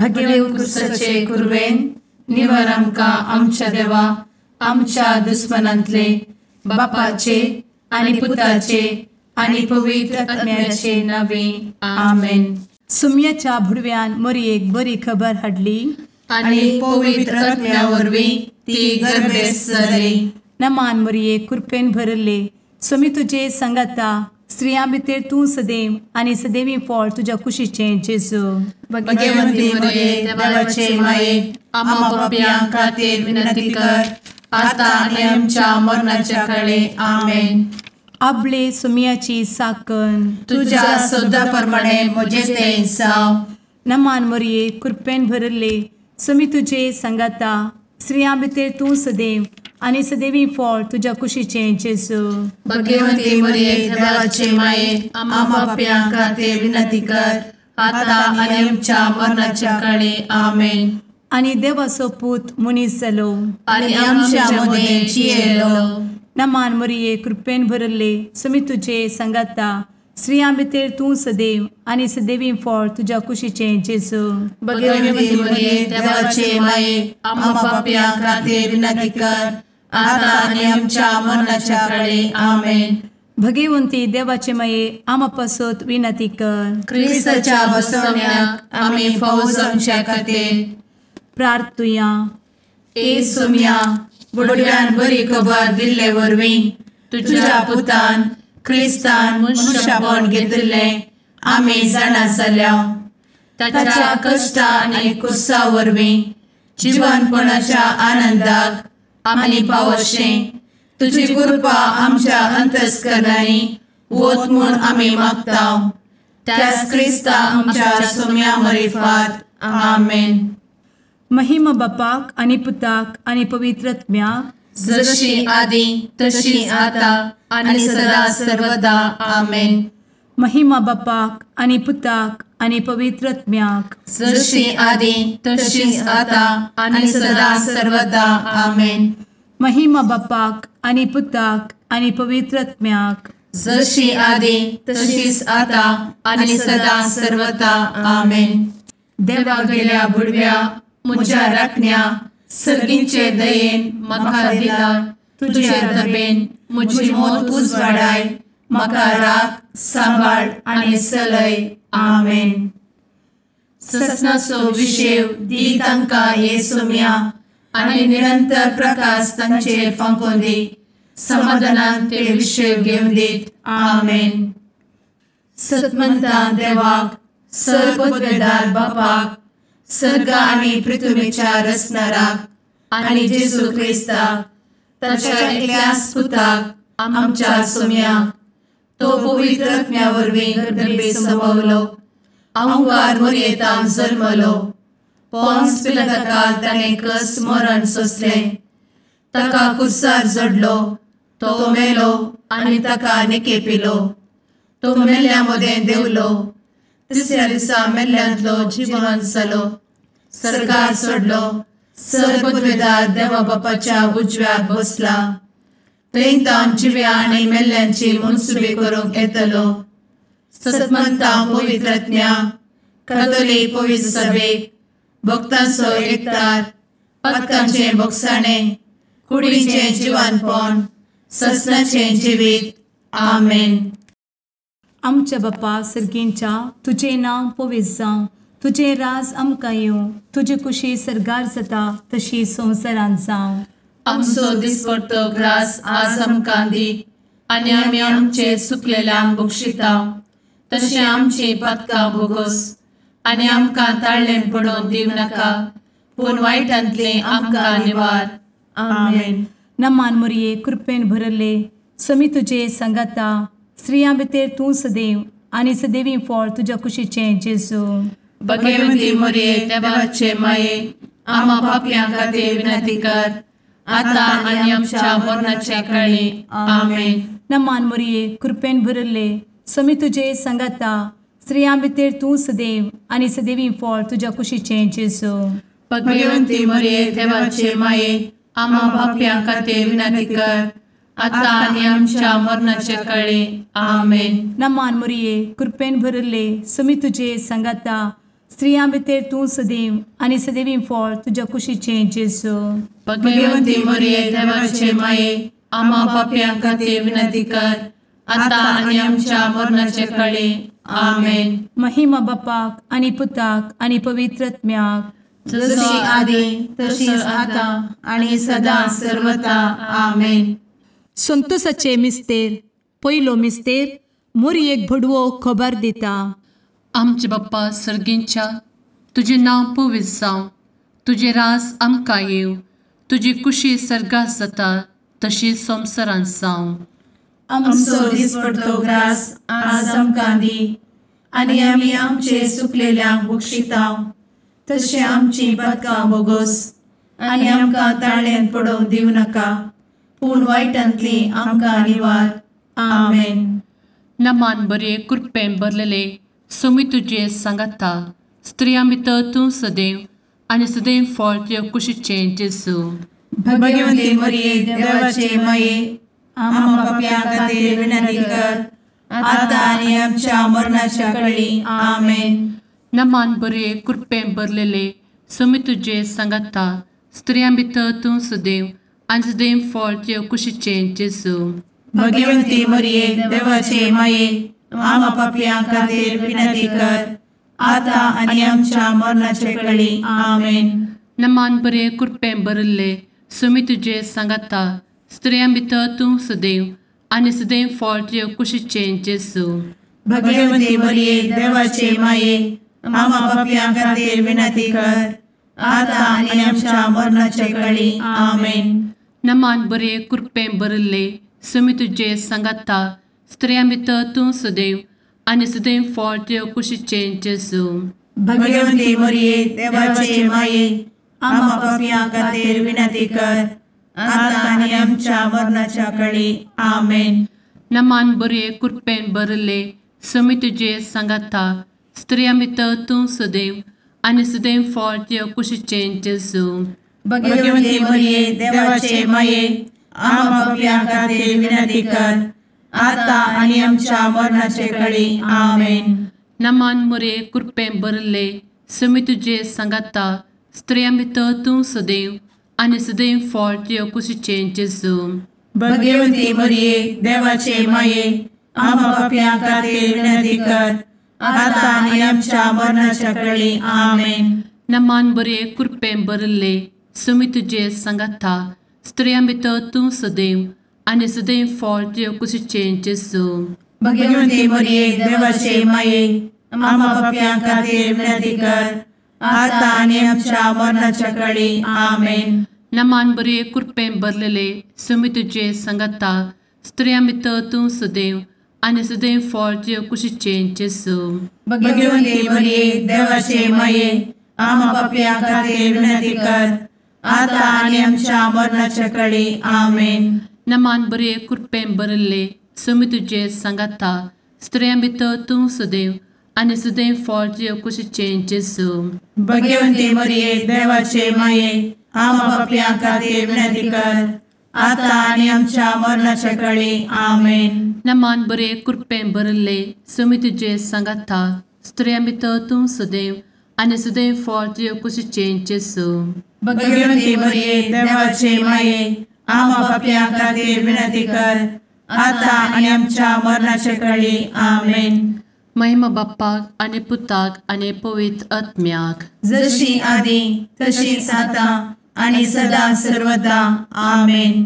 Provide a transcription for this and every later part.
भगेवन कुर्साचे कुर्वेन निवार आमकां आमच्या देवा आमच्या दुस्मनांतले बापाचे आनी पुताचे आनी पवित्र आत्म्याचे नावे आमेन. सुम्याच्या भुडव्यान मरयेक बरी खबर हाडली आनी पवित्र आत्म्या वरवीं ती गर्भेस जाली. नमान मरयेक कृपेन भरले सुमी तुजे संगता स्त्रियां भितर तूं सदैव आनी सदैवी फळ तुज्या कुशीचें जेजू. भगवंती मरिये देवाचे माये आम्हा पाप्यां खातीर विनंती कर आता आनी आमच्या मरणाच्या काळी आमेन. आपले सुमयाची साकन तुझ्या सोदा प्रमाणे म्हजे तें जाव. नमान मरये कृपेन भरले सुमी तुजे संगता स्त्रियां भितर तूं सदैव आनी सदैवी फळ तुज्या कुशीचें जेजू. भगवंती मरिये देवाचे माये आम्हा पाप्यां खातीर विनंती कर आता आनी आमच्या मरणाच्या काळी आमेन. आनी देवाचो पूत मनीस जालो आनी आमच्या मदीं जियेलो. नमान मरये कृपेन भरले सुमी तुजे संगता स्त्रियां भितर तूं सदैव आनी सदैवी फळ तुज्या कुशीचें जेजू. भगवंती मरिये देवाचे माये आम्हा पाप्यां खातीर विनंती कर आता आनी आमच्या मरणाच्या काळी आमेन. भगवंती देवाचे माये आमा पासत विनंती कर. क्रिस्ताच्या बसवण्याक आमी फावो जावच्या खातीर प्रार्थुया. ए सुम्या बुडव्यान बरी खबर दिल्ले वरवीं तुज्या पुतान क्रिस्तान मनशापण घेतिल्लें आमी जाणा जाल्या. ताच्या कश्टा आनी कुर्सा वरवीं जिवनपणाच्या आनंदाक आमी पावशें तुजी कृपा आमच्या अंतस्करणांनी वत म्हूण आमी मागतांव. त्याच क्रिस्ता आमच्या सुम्या मरिफात आमेन. महिमा बापाक आनी पुताक आनी पवित्र आत्म्याक जशी आदी तशी आता आनी सदा सर्वदा आमेन. महिमा बापाक आनी पुताक आनी पवित्र आत्म्याक जशी आदी तशीच आता आनी सदा सर्वदा आमेन. महिमा बापाक आनी पुताक आनी पवित्र आत्म्याक जशी आदी तशीच आता आनी सदा सर्वदा आमेन. देवा गेल्या बुडव्या म्हज्या राखण्या सर्गींचे दयेन म्हाका दिला तुजे दबेन म्हजी मोत उजवाडाय म्हाका राख सांबाळ आनी चलय आमेन. ससनाचो विशेव दी तांकां हे सुम्या आनी निरंतर प्रकाश तांचेर फांकून दी. समाधानान ते विशेव घेवन दीत आमेन. सतमंता देवाक सर्वपदवेदार बापाक सर्ग आनी पृथ्वीच्या रचणाराक आनी जेजू क्रिस्ताक ताच्या एकल्याच पुताक आमच्या सुम्याक तो पवित्र आत्म्या वरवीं गर्भे संभवलो. अंगार मरयेंत जल्मलो. पोन्स पिलाताकाल ताणें कस मरण सोंसलें. ताका कुर्सार जडलो. तो मेलो आनी ताका निकेपिलो. तो मेल्ल्या मदें देंवलो. तिसऱ्या दिसा मेल्ल्यांतलो जिवंत जालो. सर्गार चडलो. सर्वपदवेदार देवा बापाच्या उजव्याक बसला. थंय जिव्या आनी मेल्ल्यांची मनसुबी करूंक येतलो. सतमंता पवित्र आत्म्या कातोलीक पवित्र सभेक भक्तांचो एकठार पातकांचें भोगसाणें कुडीचें जिवनपण ससनाचें जिवीत आमेन. आमच्या बापा सर्गींच्या तुजें नांव पवित्र जावं. तुजें राज आमकां येवं. तुजी कुशी सर्गार जाता तशी संवसारांत जावं. आमचो दिसपडटो ग्रास आज आमकां दी आनी आमी आमचे चुकलेल्यांक बक्षितांव. तशें आमची पातकां भोगोस आनी आमकां ताळ्ळें पडोवन दिव नाका पूण वायटांतलें आमकां निवार आमेन. नमान मरये कृपेन भरले समी तुजे संगता स्त्रियां भितर तूं सदैव आनी सदैवी फळ तुज्या कुशीचें जेजू. भगवंती मरिये देवाचे माये आम्हा पाप्यां खातीर विनंती कर आता आनी आमच्या मरणाच्या काळी आमेन. नमान मरये कृपेन भरले समी तुजे संगता स्त्रियां भितर तूं सदैव आनी सदैवी फळ तुज्या कुशीचें जेजू. भगवंती मरिये देवाचे माये आम्हा पाप्यां खातीर विनंती कर आता आनी आमच्या मरणाच्या काळी आमेन. नमान मरये कृपेन भरले समी तुजे संगता स्त्रियां भितर तूं सदैव आनी सदैवी फळ तुज्या कुशीचें जेजू. भगवंती मरिये देवाचे माये, आम्हा पाप्यां खातीर विनंती कर, आता आनी आमच्या मरणाचे काळी. आमेन. महिमा बापाक आनी पुताक आनी पवित्र आत्म्याक, जशी आदी तशीच आता आणि सदा सर्वदा. आमेन. संतोसाचे मिस्तेर. पयलो मिस्तेर. मोरयेक भडवो खबर दिता. आमचे बाप्पा सर्गींच्या, तुझे नाव पवित्र जावं, तुझे राज आमकां येवं, तुजी कुशी सर्गात जाता तशी संवसारांत जावं. आमचो दिसपडटो ग्रास आज आमकां दी, आनी आमी आमचे सुकलेल्यांक बक्षितांव, तशें आमची पातकां बोगोस आनी आमकां ताळ्यान पडोवंक दिवं नाका, पूण वायटांतली आमकां निवार. आमेन. नमान बरे कृपेन भरलेले सोमी तुजे सांगाता, स्त्रियां भितर तूं सदैव आनी सदैव फळ तुज्या कुशीचें जेजू. भगवंती मरिये देवाचे माये, आम्हा पाप्यां खातीर विनंती कर, आता आनी आमच्या मरणाच्या काळी. आमेन. नमान बरे कृपेन भरलेले सोमी तुजे सांगाता, स्त्रियां भितर तूं सदैव आनी सदैव फळ तुज्या कुशीचें जेजू. भगवंती मरिये देवाचे माये, आम्हा पाप्यां खातीर विनंती कर, आता आनी आमच्या मरणाचे काळी. आमेन. नमान बरे कृपेन भरले सोमी तुजे सांगाता, स्त्रियां भितर तूं सदैव आनी सदैव फळ तुज्या कुशीचें जेजू. भगवंती मरिये देवाचे माये, आम्हा पाप्यां खातीर विनंती कर, आता आनी आमच्या मरणाचे काळी. आमेन. नमान बरे कृपेन भरले सोमी तुजे सांगाता, स्त्रियां भितर तूं सदैव आनी सदैव फळ तुज्या कुशीचें जेजू. भगवंती मरिये देवाचे माये, आम्हा पाप्यां खातीर विनंती कर, आता आनी आमच्या मरणाच्या काळी. आमेन. नमान बरे कृपेन भरले सोमी तुजे सांगाता, स्त्रियां भितर तूं सदैव आनी सदैव फळ तुज्या कुशीचें जेजू. भगवंती मरिये देवाचे माये, आम्हा पाप्यां खातीर विनंती कर, आता आनी आमच्या मरणाचे काळी. आमेन. नमान बरे कृपेन भरले सोमी तुजे सांगाता, स्त्रियां भितर तूं सदैव आनी सदैव फळ तुज्या कुशीचें जेजू. भगवंती मरिये देवाचे माये, आम्हा पाप्यां खातीर विनंती कर, आता आनी आमच्या मरणाच्या काळी. आमेन. नमान बरे कृपेन भरले सोमी तुजे सांगाता, स्त्रियां भितर तूं सदैव आनी सदैव फळ तुज्या कुशीचें जेजू. भगवंती मरिये देवाचे माये, आम्हा पाप्यां खातीर विनंती कर, आता आनी आमच्या मरणाच्या काळी. आमेन. नमान बरे कृपेन भरलेले सोमी तुजे सांगाता, स्त्रियां भितर तूं सदैव आनी सदैव फळ तुज्या कुशीचें जेजू. भगवंती मरिये देवाचे माये, आम्हा पाप्यां खातीर विनंती कर, आता आनी आमच्या मरणाच्या काळी. आमेन. नमान बरे कृपेन भरले सोमी तुजे सांगाता, स्त्रियां भितर तूं सदैव आनी सदैव फळ तुज्या कुशीचें जेजू. भगवंती मरिये देवाचे माये, आम्हा पाप्यां खातीर विनंती कर, आता आनी आमच्या मरणाच्या काळी. आमेन. नमान बरे कृपेन भरले सोमी तुजे सांगाता, स्त्रियां भितर तूं सदैव आनी सदैव फळ तुज्या कुशीचें जेजू. भगवंती मरिये देवाचे माये, आम्हा पाप्यां खातीर विनंती कर, आता आनी आमच्या मरणाच्या काळी. आमेन. महिमा बाप्पाक आनी पुताक आनी पवित्र आत्म्याक, जशी आदी तशीच आता आनी सदा सर्वदा. आमेन.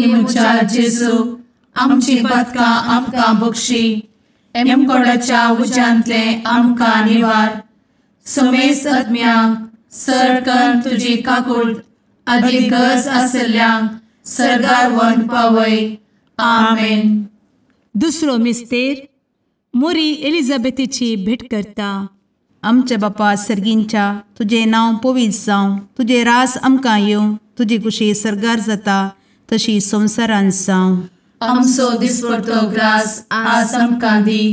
मुचा जेजू, आमची पातकां आमकां बक्षी, एमकोडाच्या उज्यांतले आमकां निवार. सोमेस आत्म्याक सरकन तुजी काकूट, आदी गरज आसल्यांक सर्गार व्हरून पावय. आमेन. दुसरो मिस्तेर. मोरी एलिझाबेथीची भेट करता. आमचे बापा सर्गींच्या, तुझे नाव पवित्र जावं, तुझे रास आमकां येवं, तुजी कुशी सर्गार जाता तशी संवसारांत जावं. आमचो दिसपडटो ग्रास आज आमकां दी,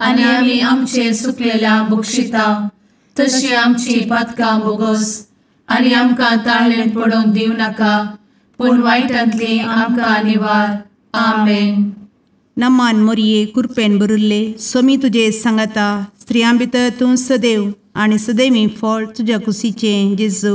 आनी आमी आमचे सुकलेल्यांक बक्षितांव, तशी आमची पातकां बोगोस आनी आमकां ताळ्यान पडोवंक दिवं नाका, पूण वायटांतली आमकां निवार. आमेन. नमान मोरये कृपेन भरुल्ले सोमी तुजे सांगाता, स्त्रियां भितर तूं सदैव आणि सदैवी फळ तुझ्या कुशीचें जेजू.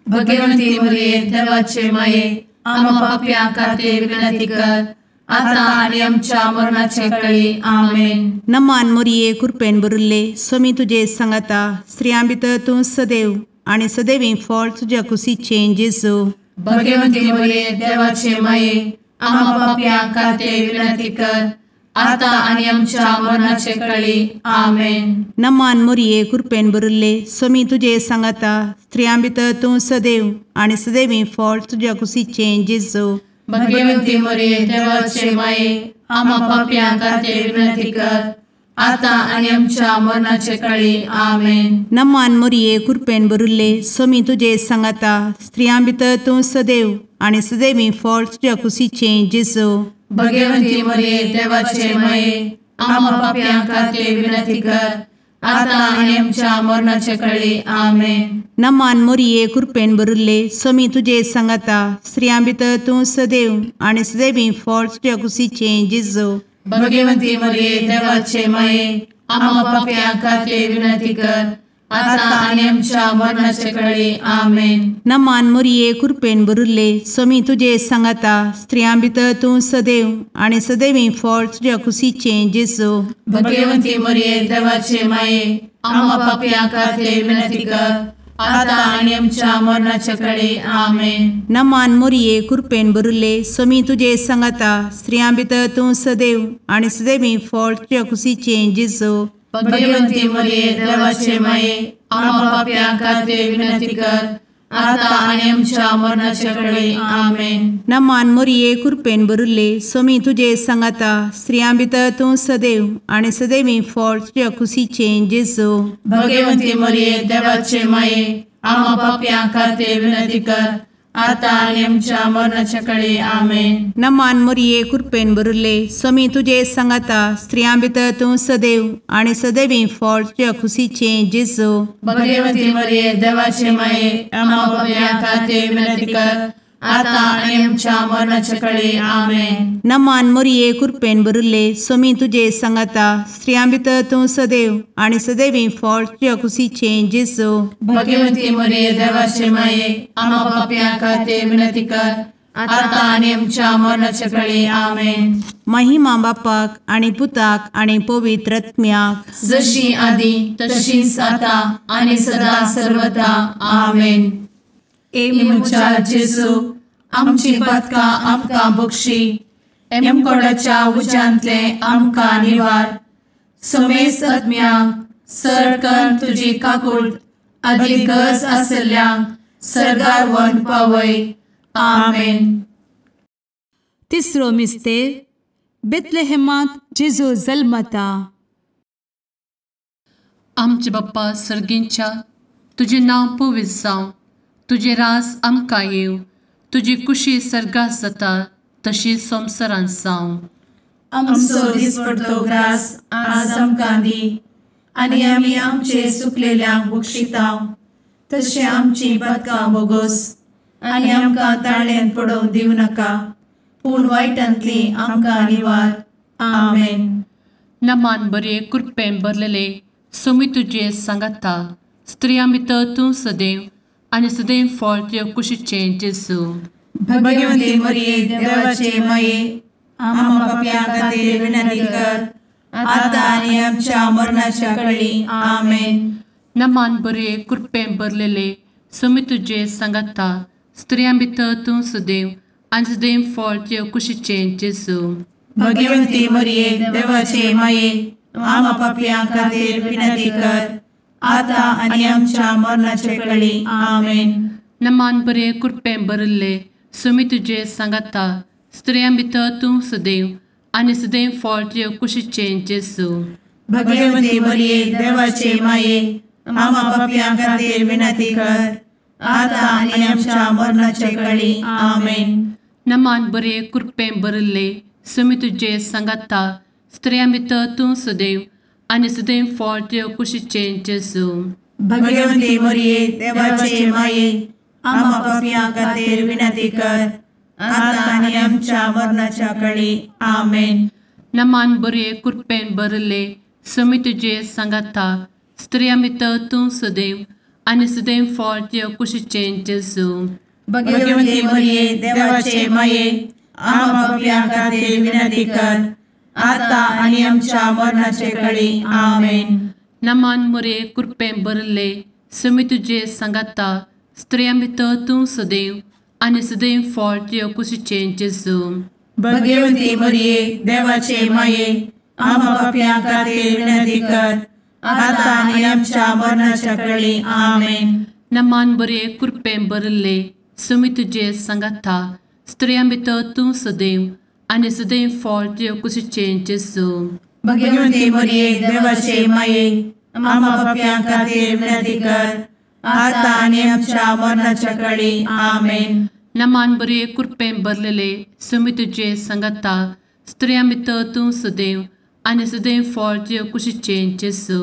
भगवंती मरिये देवाचे माये आम्हा पाप्यां खातीर विनंती कर आता आणि आमच्या मरणाचे काळी आमेन. नमान मोरये कृपेन भरिल्ले स्वामी तुजे सांगाता स्त्रियां भितर तूं सदैव आणि सदैवी फळ तुझ्या कुशीचें जेजू. भगवंती मरिये देवाचे माये आम्हा पाप्यां खातीर विनंती कर आता आणि आमच्या मरणाचे काळी आमेन. नमान मोरये कृपेन भरिल्ले स्वामी तुजे सांगाता स्त्रियां भितर तूं सदैव आणि सदैवी फळ तुझ्या कुशीचें जेजू. भगवंती मरिये देवाचे माये आम्हा पाप्यां खातीर विनंती कर आता आणि आमच्या मरणाचे काळी आमेन. नमान मोरये कृपेन भरिल्ले स्वामी तुजे सांगाता स्त्रियां भितर तूं सदैव आणि सदैवी फळ तुझ्या कुशीचें जेजू. भगवंती मरिये देवाचे माये आम्हा पाप्यां खातीर विनंती कर आता आणि आमच्या मरणाचे काळी आमेन. नमान मोरये कृपेन भरिल्ले स्वामी तुजे सांगाता स्त्रियां भितर तूं सदैव आणि सदैवी फळ तुझ्या कुशीचें जेजू. भगवंती मरिये देवाचे माये आम्हा पाप्यां खातीर विनंती कर आता आणि आमच्या मरणाचे काळी आमेन. नमान मोरये कृपेन भरिल्ले स्वामी तुजे सांगाता स्त्रियां भितर तूं सदैव आणि सदैवी फळ तुझ्या कुशीचें जेजू. भगवंती मरिये देवाचे माये आम्हा पाप्यां खातीर विनंती कर आता आणि आमच्या मरणाचे काळी आमेन. नमान मोरये कृपेन भरिल्ले स्वामी तुजे सांगाता स्त्रियां भितर तूं सदैव आणि सदैवी फळ तुझ्या कुशीचें जेजू. भगवंती मरिये देवाचे माये आम्हा पाप्यां खातीर विनंती कर आता आणि आमच्या मरणाचे काळी आमेन. नमान मोरये कृपेन भरिल्ले स्वामी तुजे सांगाता स्त्रियां भितर तूं सदैव आणि सदैवी फळ तुझ्या कुशीचें जेजू. भगवंती मरिये देवाचे माये आम्हा पाप्यां खातीर विनंती कर आता आणि आमच्या मरणाच्या काळी आमेन. नमान मोरये कृपेन भरिल्ले स्वामी तुजे सांगाता स्त्रियां भितर तूं सदैव आणि सदैवी फळ तुझ्या कुशीचें जेजू. भगवंती मरिये देवाचे माये आम्हा पाप्यां खातीर विनंती कर आता आणि आमच्या मरणाच्या काळी आमेन. नमान मोरये कृपेन भरिल्ले स्वामी तुजे सांगाता स्त्रियां भितर तूं सदैव आणि सदैवी फळ तुझ्या कुशीचें जेजू. भगवंती मरिये देवाचे माये आम्हा पाप्यां खातीर विनंती कर आता आणि आमच्या मरणाच्या काळी आमेन. महिमा बापाक आणि पुताक आणि पवित्र आत्म्याक जशी आधी तशीच आता आणि सदा सर्वदा आमेन. एमच्या जेजू आमची पदकां आमकां बक्षी एमकोडाच्या उज्यांतले आमकां निवार. समेस्त आत्म्यांक सरकन तुजी काकूट अधिक गरज आसल्ल्यांक सरगार व्हरून पावय. आमेन. तिसरो मिस्तेर बेतलेहेमांत जेजू जल्मता. आमचे बाप्पा सर्गींच्या तुजें नांव पवित्र जावं तुजें रास आमकां येव तुजी कुशी सर्गास जाता तशी संवसारांत जावं. आमचो दिसपडटो ग्रास आज आमकां दी आनी आमी आमचे सुकलेल्यांक बक्षितांव तशें आमची पदकां बोगोस आनी आमकां ताळ्यान पडोवंक दिवं नाका पूण वायटांतली आमकां निवार. आमेन. नमान बरे कृपेन भरलेले सोमी तुजे सांगाता स्त्रियां भितर तूं सदैव आनी सदैव फळ तुज्या कुशीचें जेजू. भगवंती मरिये देवाचे माये आम्हा पाप्यां खातीर विनंती कर आता आनी आमच्या मरणाच्या काळी आमेन. नमान बरे कृपेन भरलेले सोमी तुजे सांगाता स्त्रियां भितर तूं सदैव आनी सदैव फळ तुज्या कुशीचें जेजू. भगवंती मरिये देवाचे माये आम्हा पाप्यां खातीर विनंती कर आता आनी आमच्या मरणाचे काळी आमेन. नमान बरे कृपेन भरले सोमी तुजे सांगाता स्त्रियां भितर तूं सदैव आनी सदैव फळ तुज्या कुशीचें जेजू. भगवंती मरिये देवाचे माये आम्हा पाप्यां खातीर विनंती कर आता आनी आमच्या मरणाचे काळी आमेन. नमान बरे कृपेन भरले सोमी तुजे सांगाता स्त्रियां भितर तूं सदैव आनी सदैव फळ तुज्या कुशीचें जेजू. भगवंती मरिये देवाचे माये आम्हा पाप्यां खातीर विनंती कर आता आनी आमच्या मरणाच्या काळी आमेन. नमान बरे कृपेन भरले सुमी तुझे सांगाता स्त्रियां भितर तूं सदैव आनी सदैव फळ तुझ्या कुशीचें जेजू. भगवंती मरिये देवाचे माये आम्हा पापियां खातीर विनंती कर आता आनी आमच्या मरणाचे काळी आमेन. नमान मोरे कृपें भरले सुमी तुझे सांगाता स्त्रियां भितर तूं सदैव आनी सदैव फळ तुझ्या कुशीचें जेजू. भगवंती मरिये देवाचे माये आम्हा पापियां खातीर विनंती कर आता आनी आमच्या मरणाच्या काळी आमेन. नमान बरे कृपें भरले सुमी तुझे सांगाता स्त्रियां भितर तूं सदैव आनी सदैव फळ तुझ्या कुशीचें जेजू. भगवंती मरिये देवाचे माये आम्हा पापियां खातीर विनंती कर आता आनी आमच्या मरणाच्या काळी आमेन. नमान बरे कृपें भरलेले सुमी तुझे सांगाता स्त्रियां भितर तूं सदैव आनी सदैव फळ तुझ्या कुशीचें जेजू.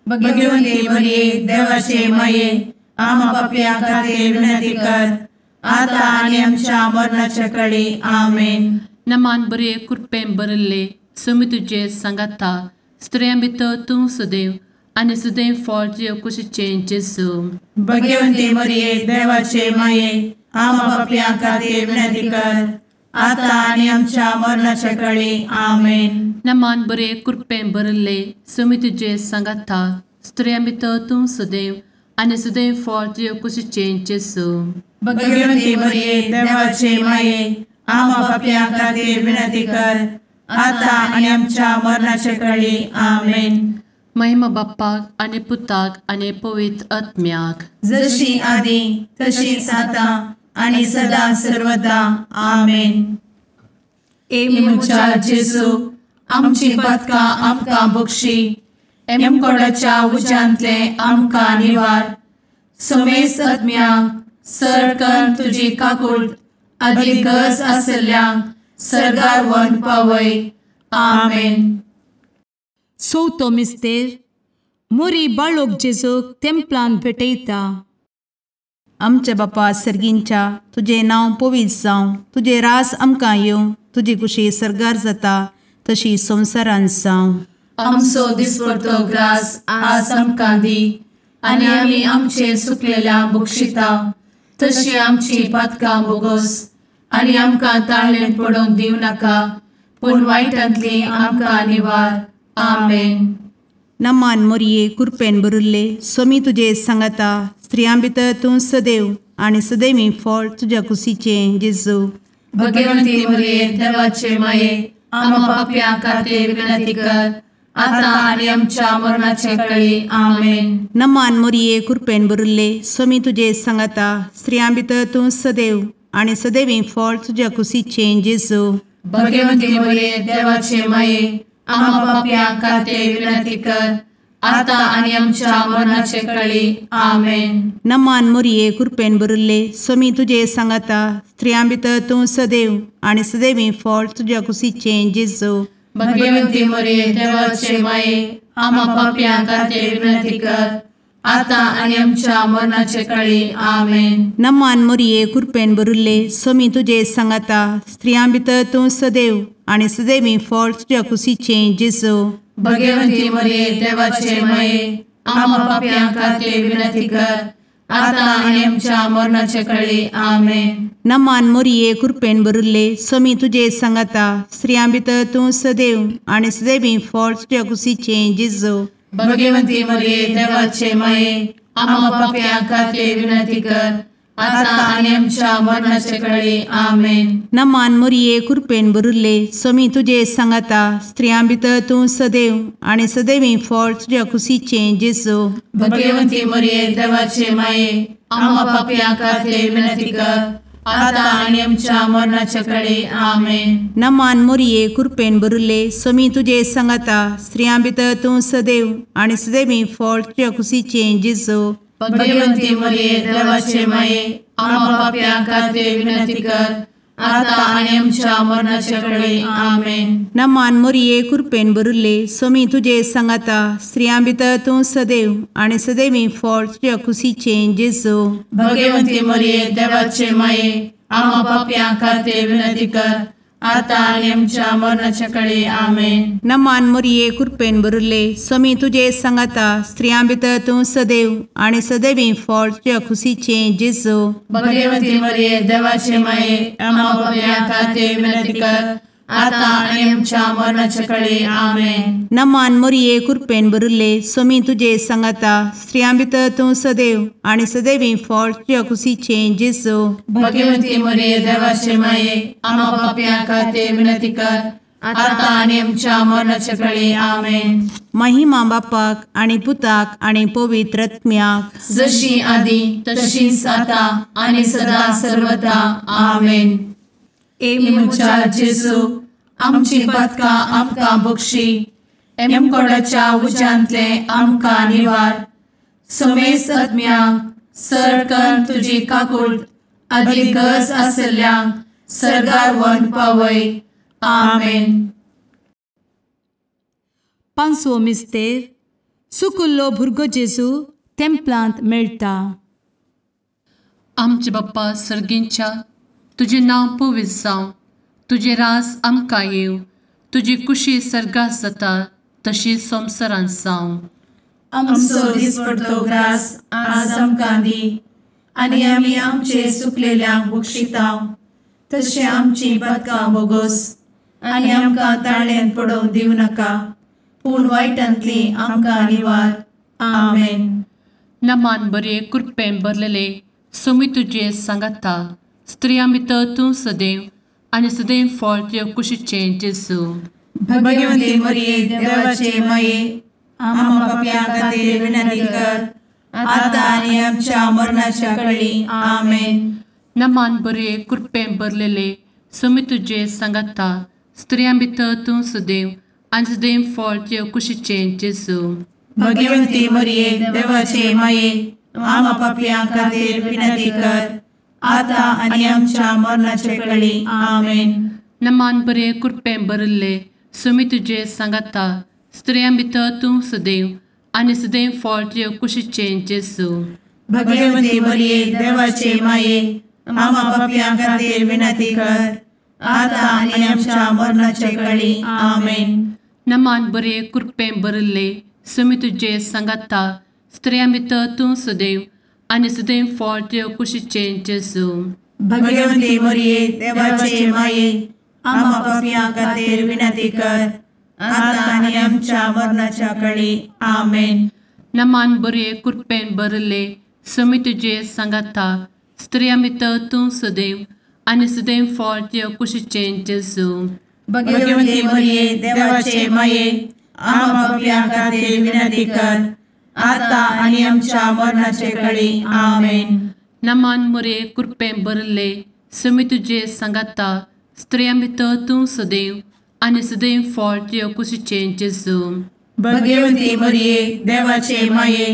भगवंती मरिये देवाचे माये आम्हा पापियां खातीर विनंती कर आता आनी आमच्या मरणाच्या काळी आमेन. नमान बरे कृपें भरले सुमी तुझे सांगाता स्त्रियां भितर तूं सदैव आनी सदैव फळ तुझ्या कुशीचें जेजू. भगवंती मरिये देवाचे माये आम्हा पापियां खातीर विनंती कर आता आनी आमच्या मरणाच्या काळी आमेन. नमान बरे कृपें भरले सुमी तुझे सांगाता स्त्रियां भितर तूं सदैव आनी सदैव फळ तुझ्या कुशीचें जेजू. भगवंती मरिये देवाचे माये आम्हा पापियां खातीर विनंती कर आता आनी आमच्या मरणाच्या काळी आमेन. महिमा बाप्पाक आनी पुताक आनी पवित्र आत्म्याक जशी आदी तशीच आता आनी सदा सर्वदा आमेन. मुचा जेजू आमची पदकां आमकां बक्षी एमकोडाच्या उज्यांतले आमकां निवार. समेस्त आत्म्यांक सरकन तुजी काकूट अधिक गरज आसल्यांक सरगार व्हरून पावय. आमेन. चवथो मिस्तेर मोरी बाळोक जेजूक तेंपलांत भेटयता. आमचे बापा सर्गींच्या तुझे नांव पवित्र जावं, तुझे रास आमकां येवं, तुजी कुशी सरगार जाता तशी संवसारांत जावं. आमचो दिसपडटो ग्रास आज आमकां दी आनी आमी आमचे सुकलेल्यांक बक्षिता तशी आमची पातकां बोगोस आनी आमकां ताळ्ळेंत पडोवंक दिवं नाका पूण वायटांतली आमकां निवार. आमेन. नमान मोरये कृपेन भरिल्ले सोमी तुजे सांगाता स्त्रियां भितर तूं सदैव आनी सदैवी फळ तुज्या कुशीचें जेजू. भगवंती मरिये देवाचे माये आम्हा पाप्यां खातीर विनंती कर आता आनी आमच्या मरणाचे काळी. आमेन. नमान मोरये कृपेन भरिल्ले सोमी तुजे सांगाता स्त्रियां भितर तूं सदैव आनी सदैवी फळ तुज्या कुशीचें जेजू. भगवंती मरिये देवाचे माये आम्हा पाप्यां खातीर विनंती कर आता आनी आमच्या मरणाचे काळी. आमेन. नमान मोरये कृपेन भरिल्ले सोमी तुजे सांगाता स्त्रियां भितर तूं सदैव आनी सदैवी फळ तुज्या कुशीचें जेजू. भगवंती मरिये देवाचे माये आम्हा पाप्यां खातीर विनंती कर आता आनी आमच्या मरणाचे काळी. आमेन. नमान मोरये कृपेन भरिल्ले सोमी तुजे सांगाता स्त्रियां भितर तूं सदैव आनी सदैवी फळ तुज्या कुशीचें जेजू. भगवंती मरिये देवाचे माये आम्हा पाप्यां खातीर विनंती कर आता आनी आमच्या मरणाचे काळी. आमेन. नमान मोरये कृपेन भरिल्ले सोमी तुजे सांगाता स्त्रियां भितर तूं सदैव आनी सदैवी फळ तुज्या कुशीचें जेजू. भगवंती मरिये देवाचे माये आम्हा पाप्यां खातीर विनंती कर आता आनी आमच्या मरणाचे काळी. आमेन. नमान मोरये कृपेन भरिल्ले सोमी तुजे सांगाता स्त्रियां भितर तूं सदैव आनी सदैवी फळ तुज्या कुशीचें जेजू. भगवंती मरिये देवाचे माये आम्हा पाप्यां खातीर विनंती कर आता आनी आमच्या मरणाचे काळी. आमेन. नमान मोरये कृपेन भरिल्ले सोमी तुजे सांगाता स्त्रियां भितर तूं सदैव आनी सदैवी फळ तुज्या कुशीचें जेजू. भगवंती मरिये देवाचे माये आम्हा पाप्यां खातीर विनंती कर आता आनी आमच्या मरणाचे काळी. आमेन. नमान मोरये कृपेन भरिल्ले सोमी तुजे सांगाता स्त्रियां भितर तूं सदैव आनी सदैवी फळ तुज्या कुशीचें जेजू. भगवंती मरिये देवाचे माये आम्हा पाप्यां खातीर विनंती कर आता आणि आमच्या मरणाच्या काळी आमेन. नमान मोरये कृपेन बरुले स्वामी तुझे सांगाता स्त्रियां भितर तूं सदैव आणि सदैवी फळ तुझ्या खुशीचे जेजू. भगवती मरिये देवाचे माये आम्हा पापियां खातीर विनंती कर, आता आणि आमच्या मरणाच्या काळी आमेन. नमान मोरये कृपेन बरुले स्वामी तुझे सांगाता स्त्रियां भितर तूं सदैव आणि सदैवी फळ तुझ्या खुशीचे जेजू. भगवती मरिये देवाचे माये आम्हा पापियां खातीर विनंती कर, आता आणि आमच्या मरणाच्या काळी आमेन. महिमा बापाक आणि पुताक आणि पवित्र आत्म्याक जशी आधी तशीच आता आणि सदा सर्वदा आमेन. एमुच्या जेजू आमची पदकां आमकां बक्षी, एमकोडाच्या उज्यांतले आमकां निवार. समेस्त आत्म्यांक सरकन तुजी काकूट अधिक गरज आसल्ल्यांक सर्गार व्हरून पावय. आमेन. पांचवो मिस्तेर सुकुल्लो भुरगो जेजू तेंपलांत मेळटा. आमचे बाप्पा सर्गींच्या तुझे नांव पवित्र जावं, तुझे रास आमकां येव, तुजी कुशी सर्गास जाता तशी संवसारांत जावं. आमचो दिसपडटो ग्रास आज आमकां दी, आनी आमी आमचे सुकलेल्यांक बक्षितांव. तशें आमची पदकां बोगोस आनी आमकां ताळ्यान पडोवंक दिवं नाका, पूण वायटांतली आमकां निवार. आमेन. नमान बरे कृपेन भरलेले स्वामी तुझे सांगाता स्त्रियां भितर तूं सदैव आणि सदैव फळ तुझ्या कुशीचे जेजू. भगवती मरिये देवाचे माये आम्हा पापियां खातीर विनंती कर, आता आनी आमच्या मरणाच्या काळी आमेन. नमान बरे कृपेन भरलेले स्वामी तुझे सांगाता स्त्रियां भितर तूं सदैव आणि सदैव फळ तुझ्या कुशीचे जेजू. भगवती मरिये देवाचे माये आम्हा पापियां खातीर विनंती कर, आता आनी आमच्या मरणाच्या काळी आमेन. नमान बरे कृपेन भरले स्वामी तुझे सांगाता स्त्रियां भितर तूं सदैव आणि सदैव फळ तुझ्या कुशीचे जेजू. भगवती मरिये देवाचे माये आम्हा पापियां खातीर विनंती कर, आता आनी आमच्या मरणाच्या काळी आमेन. नमान बरे कृपेन भरले स्वामी तुझे सांगाता स्त्रियां भितर तूं सदैव आणि सदैव फळ तुझ्या कुशीचे जेजू. भगवती मरिये देवाचे माये आम्हा पापियां खातीर विनंती कर, आता आनी आमच्या मरणाच्या काळी आमेन. नमान बरे कृपेन भरले स्वामी तुझे सांगाता स्त्रियां भितर तूं सदैव आणि सदैव फळ तुझ्या कुशीचे जेजू. भगवती मरिये देवाचे माये आम्हा पापियां खातीर विनंती कर, आता आनी आमच्या मरणाच्या काळी आमेन. नमान बरे कृपेन भरले स्वामी तुझे सांगाता स्त्रियां भितर तूं सदैव आणि सदैव फळ तुझ्या कुशीचे जेजू. भगवती मरिये देवाचे माये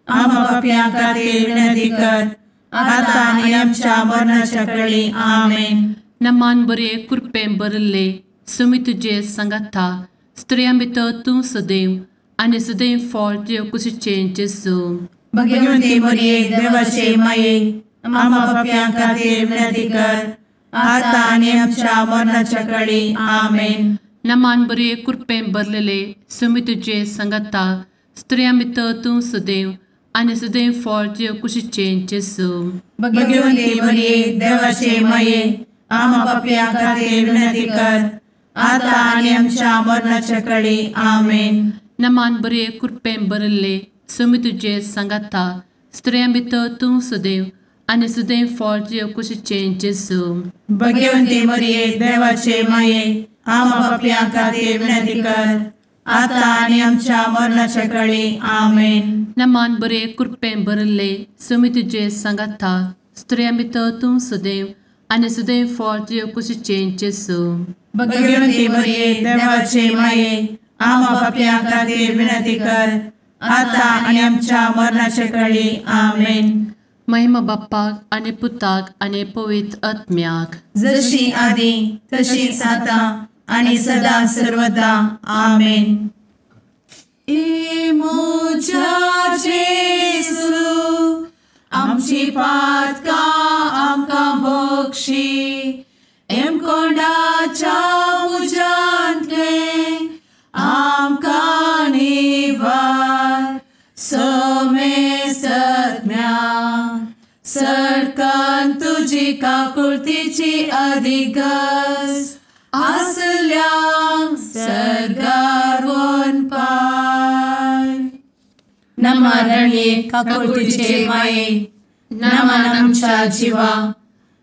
आम्हा पापियां खातीर विनंती कर, आता आनी आमच्या मरणाच्या काळी आमेन. नमान बरे कृपेन भरले स्वामी तुझे सांगाता स्त्रियां भितर तूं सदैव आणि सदैव फळ तुझ्या कुशीचे जेजू. भगवती मरिये देवाचे माये आम्हा पापियां खातीर विनंती कर, आता आनी आमच्या मरणाच्या काळी आमेन. नमान बरे कृपेन भरलेले स्वामी तुझे सांगाता स्त्रियां भितर तूं सदैव आणि सदैव फळ तुझ्या कुशीचे जेजू. भगवती मरिये देवाचे माये आम्हा पापियां खातीर विनंती कर, आता आनी आमच्या मरणाच्या काळी आमेन. नमान बरे कृपेन भरले स्वामी तुझे सांगाता स्त्रियां भितर तूं सदैव आणि सदैव फळ तुझ्या कुशीचे जेजू. भगवती मरिये देवाचे माये आम्हा पापियां खातीर विनंती कर, आता आनी आमच्या मरणाच्या काळी आमेन. नमान बरे कृपेन भरले स्वामी तुझे सांगाता स्त्रियां भितर तूं सदैव आणि सदैव फळ तुझ्या कुशीचे जेजू. भगवती मरिये देवाचे माये आम्हा पापियां खातीर विनंती कर, आता आनी आमच्या मरणाच्या काळी आमेन. महिमा बाप्पाक आणि पुताक आणि पवित्र आत्म्याक जशी आधी तशीच आता आणि सदा सर्वदा आमेन. मोजा जेसू आमची पातकां आमकां बक्षी, एम कोंडाच्या तुजी काकुळतीची अधिगस आसल्या सरगार वन पाय. नमारणे काकुळतीचे माये नमान आमच्या जिवा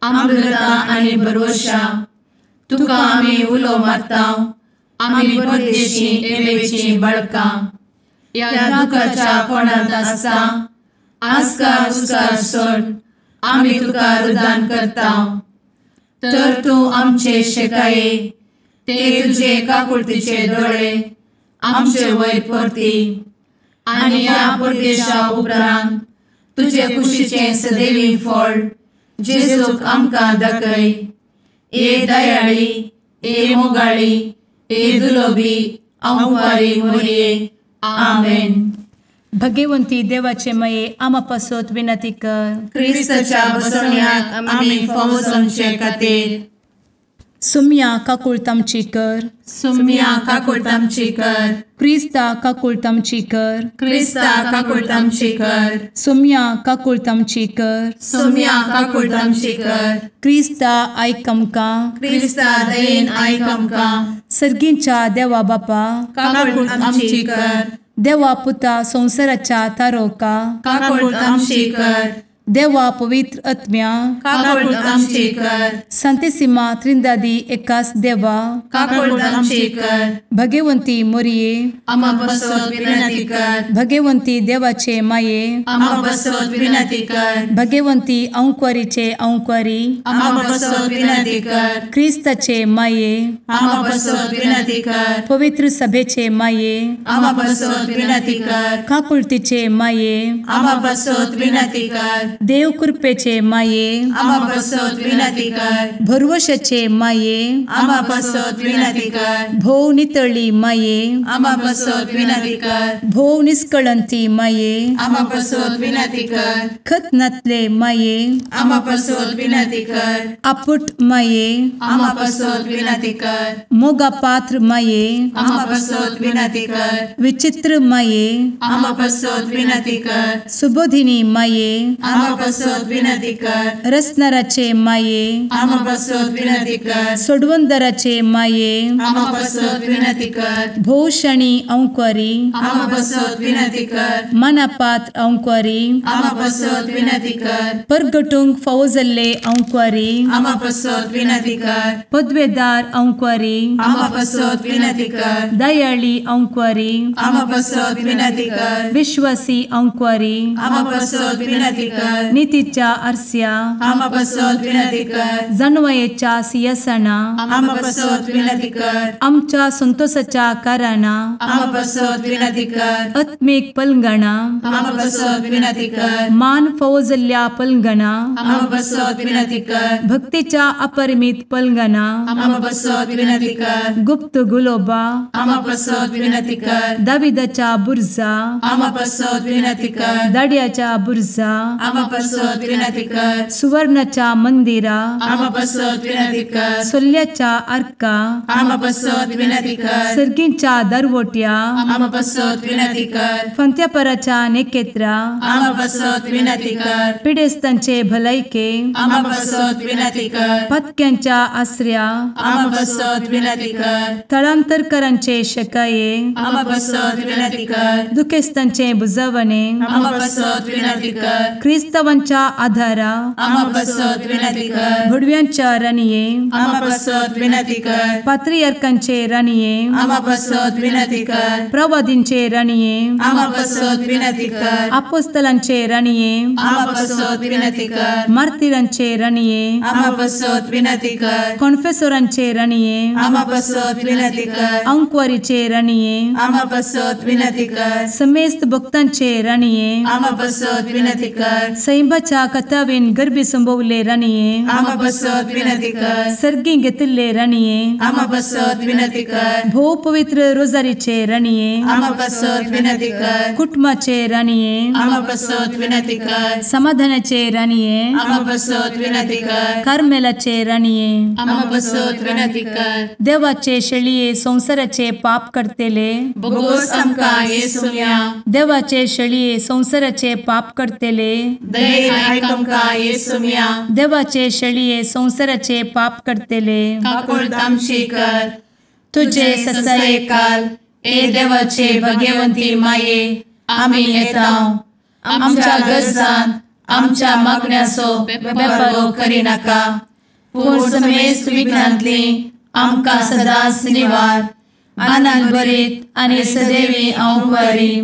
अमृता आणि भरोशा तुका आम्ही उलो मारता. आम्ही परदेशी येवेची बळका या दुखाच्या कोणात असता आस्कार उस्कार सोड आम्ही तुका रुदान करता. तर तू आमचे शेकाये ते तुझे काकुळतीचे डोळे आमचे वयर परती आणि या परदेशा उपरांत तुझे कुशीचे सदैवी फळ जेजूक आमकां दाखय. ए दयाळी ए मोगाळी ए दुलोबी अंवारी मोरये. आमेन. भगवंती देवाचे मये आमापासोत विनंती कर. क्रिस्ताच्या बसवण्याक आम्ही फावो समचे खातीर सुम्या काकुळतामची कर. सुम्या काकुळतामची कर. क्रिस्ता काकुळतामची कर. क्रिस्ता काकुळतामची कर. सुम्या काकुळतामची कर. सुम्या काकुळतामची कर. क्रिस्ता आयक आमकां. क्रिस्ता दयेन आयक आमकां. सर्गींच्या देवा बापा काकुळतामची कर. देवा पुता संसाराच्या तारोका काकुळतामची कर. देवा पवित्र आत्म्या काकुळतामची कर. सांतेसिमा त्रिंदादी एकाच देवा काकुळतामची कर. भगवंती मोरये आम्हा बसवत विनंती कर. भगवंती देवाचे माये आम्हा बसवत विनंती कर. भगवंती अंक्वारीचे अंक्वारी आम्हा बसवत विनंती कर. ख्रिस्ताचे माये आम्हा बसवत विनंती कर. पवित्र सभेचे माये आम्हा बसवत विनंती कर. काकुळतीचे माये आम्हा बसवत विनंती कर. देव कृपेचे माये आम्हा बसवत विनंती कर. भरवशाचे माये आम्हा बसवत विनंती कर. भोव नितळी माये आम्हा बसवत विनंती कर. भोव निष्कळंती माये आम्हा बसवत विनंती कर. खतनातले माये आम्हा बसवत विनंती कर. आपुट माये आम्हा बसवत विनंती कर. मोगा पात्र माये आम्हा बसवत विनंती कर. विचित्र माये आम्हा बसवत विनंती कर. सुबोधिनी माये आम्हा बसवत विनंती कर. रसनाराचे माये आम्हा बसवत विनंती कर. सोडवंदराचे माये आम्हा बसवत विनंती कर. भोषणी अंक्वारी आम्हा बसवत विनंती कर. मनापात्र अंक्वारी आम्हा बसवत विनंती कर. परगटूंक फौजल्ले अंक्वारी आम्हा बसवत विनंती कर. पदवेदार अंक्वारी आम्हा बसवत विनंती कर. दयाळी अंक्वारी आम्हा बसवत विनंती कर. विश्वासी अंक्वारी आम्हा बसवत विनंती कर. नीतीच्या आरस्या आम्हा बसवत विनंती कर. जाणवायेच्या सिंहासना आम्हा बसवत विनंती कर. आमच्या संतोषाच्या कारणा आम्हा बसवत विनंती कर. आत्मिक पलंगणा आम्हा बसवत विनंती कर. मान फौजल्ल्या पलंगणा आम्हा बसवत विनंती कर. भक्तीच्या अपरिमित पलंगणा आम्हा बसवत विनंती कर. गुप्त गुलोबा आम्हा बसवत विनंती कर. दाविदाच्या बुर्जा आम्हा बसवत विनंती कर. दाड्याच्या बुर्जा आम्हा बसवत विनंती कर. सुवर्णाच्या मंदिरा आम्हा बसवत विनंती कर. सोल्याच्या अर्का आम्हा बसवत विनंती कर. सर्गींच्या दरवोट्या आम्हा बसवत विनंती कर. फंत्यापराच्या नेकेत्रा आम्हा बसवत विनंती कर. पिडेस्तांचे भलायके आम्हा बसवत विनंती कर. पथक्यांच्या आश्रया आम्हा बसवत विनंती कर. स्थळांतरकरांचे शकाये आम्हा बसवत विनंती कर. दुखेस्तांचे बुजावणे आम्हा बसवत विनंती कर. ख्रिस्तवांच्या आधारा आम्हा बसवत विनंती कर. भडव्यांच्या राणीये आम्हा बसवत विनंती कर. पात्रियार्कांचे राणीये आम्हा बसवत विनंती कर. प्रवादींचे राणीये आम्हा बसवत विनंती कर. अपोस्तलांचे राणीये आम्हा बसवत विनंती कर. मार्तिरांचे राणीये आम्हा बसवत विनंती कर. कॉन्फेसोरांचे राणीये आम्हा बसवत विनंती कर. अंक्वारीचे राणीये आम्हा बसवत विनंती कर. समेस्त भक्तांचे राणीये आम्हा बसवत विनंती कर. सैंबाच्या कथावेन गर्भी संभवले राणीये आम्हा बसवत विनंती कर. सर्गी घेतले राणीये आम्हा बसवत विनंती कर. भो पवित्र रोजारीचे राणीये आम्हा बसवत विनंती कर. कुटुंबाचे राणीये आम्हा बसवत विनंती कर. समाधानाचे राणीये आम्हा बसवत विनंती कर. कार्मेलाचे राणीये आम्हा बसवत विनंती कर. देवाचे शेळीये संसाराचे पाप करतेले बोगोस आमकां येसूया. देवाचे शेळीये संसाराचे पाप करतेले दये आयक आमकां येसू मिया देवाचे शेळये संवसाराचे पाप करतेले काकूळ आमची कर तुझे ससाये काल ए देवाचे भगवंती माये आमी येता आमच्या गरजांत आमच्या मागण्याचो बेपारो करी नाका पूण समेस्त विघ्नांतली आमकां सदांच निवार आनंद बरीत आनी सदैवी आंवकारी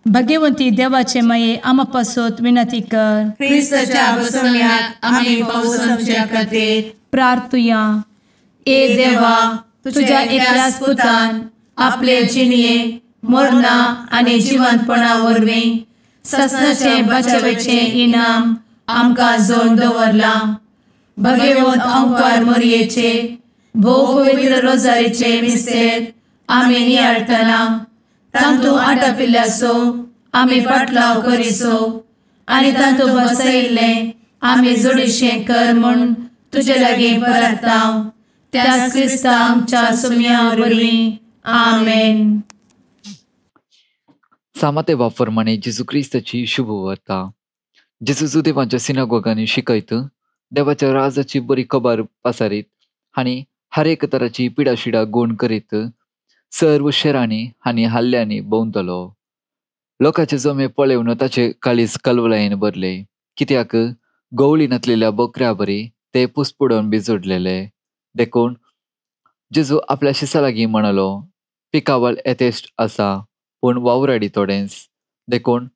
भगवंती देवाचे माये आमा पासत विनंती कर क्रिस्ताच्या बसवण्यात आमी पावस आमच्या खातीर प्रार्थुया ए देवा तुझ्या एकल्याच पुतान आपले जिणये मरणा आनी जिवंतपणा वरवीं ससनाचे बचावेचे इनाम आमकां जोड दवरला भगवंत आंवकार मोरयेचे भोव पवित्र रोजारीचे मिस्तेर आमी नियाळटना तांतू आटापिल्ल्याचो आमी पाटलाव करिसो आनी तांतू बसयिल्ले आमी जोडीशें कर म्हूण तुजे लागीं परतांव त्याच क्रिस्ता आमच्या सुम्या वरवीं आमेन. सामाते वापरमाणे जेजू क्रिस्ताची शुभ वार्ता. जेजू देवाच्या सिनागोगांनी शिकयत, देवाच्या राजाची बरी खबर पसारीत आनी हर एक तराची पिडाशिडा गोण करीत सर्व शहरांनी आनी हल्ल्यांनी भोंवतलो. लोकांचे जमे पळयवन ताचे काळीज कलवलायेन भरले, कित्याक गवळी नातलेल्या बकऱ्या बरी ते पुसपुडोन बी जोडलेले. देखून जेजू आपल्या शिसा लागीं म्हणलो, पिकावळ येतेश्ट आसा पूण वावराडी थोडेंच. देखून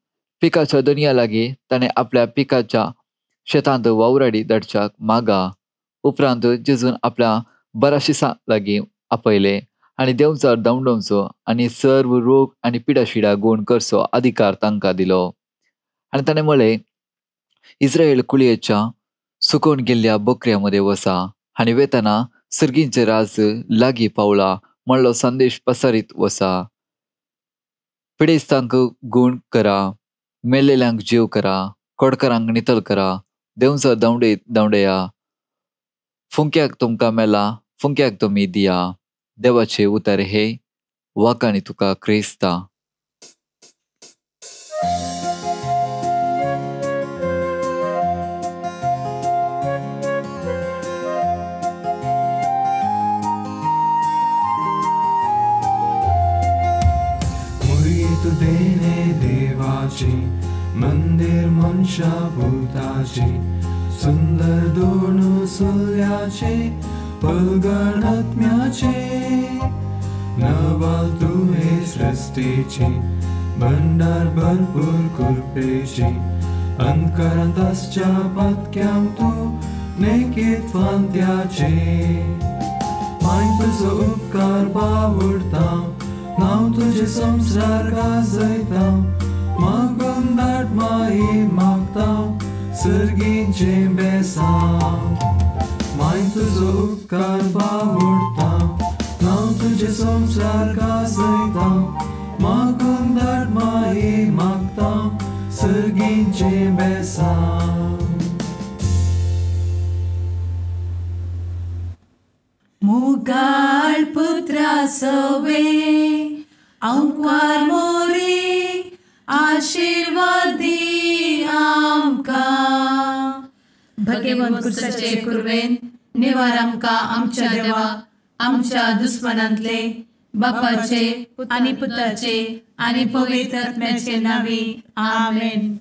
पिकाच्या दोनया लागीं ताणें आपल्या पिकाच्या शेतांत वावराडी धाडच्याक मागा. उपरांत जेजून आपल्या बऱ्या शिसा लागीं आपयले आनी देंवचार धांवडोवचो आनी सर्व रोग आनी पिडाशिडा गोण करचो अधिकार तांकां दिलो. आनी ताणें म्हळें, इस्रायल कुळयेच्या सुकोवन गेल्ल्या बकऱ्या मदें वसा आनी वेतना सर्गींचे राज लागीं पावला म्हणलो संदेश पसारीत वसा. पिडेस्तांक गूण करा, मेल्लेल्यांक जीव करा, कोडकारांक नितळ करा, देंवचार धांवडया. फुंक्याक तुमकां मेला, फुंक्याक तुमी दिया. देवाचे उतर हे वाकांनी तुका क्रिस्ता. देणे देवाचे मंदिर मनशा भूताचे सुंदर दोन सुल्याचे पलगण आत्म्याचे नवाल तुहे सृष्टीचे भंडार भरपूर कृपेचे अंतकारांत आसच्या पातक्यां तूं नेकेत फांत्याचे माय तुजो उपकार बावडता नाव तुझे संसार गाजयता मागून धाड माये मागता सर्गींचे बेसांव माय तुजो उपकार बावडता नाव तुझे संसार गाजयता मागून धाड माये मागता सर्गींचे बेसांव. मुगाळ पुत्रा सवे अंकार मोरी आशीर्वाद दी आमकां. भगवंत कुर्साचे कुरवेन निवार आमकां आमच्या देवा आमच्या दुस्मनांतले बापाचे आनी पुताचे आनी पवित्र आत्म्याचे नावी आमेन.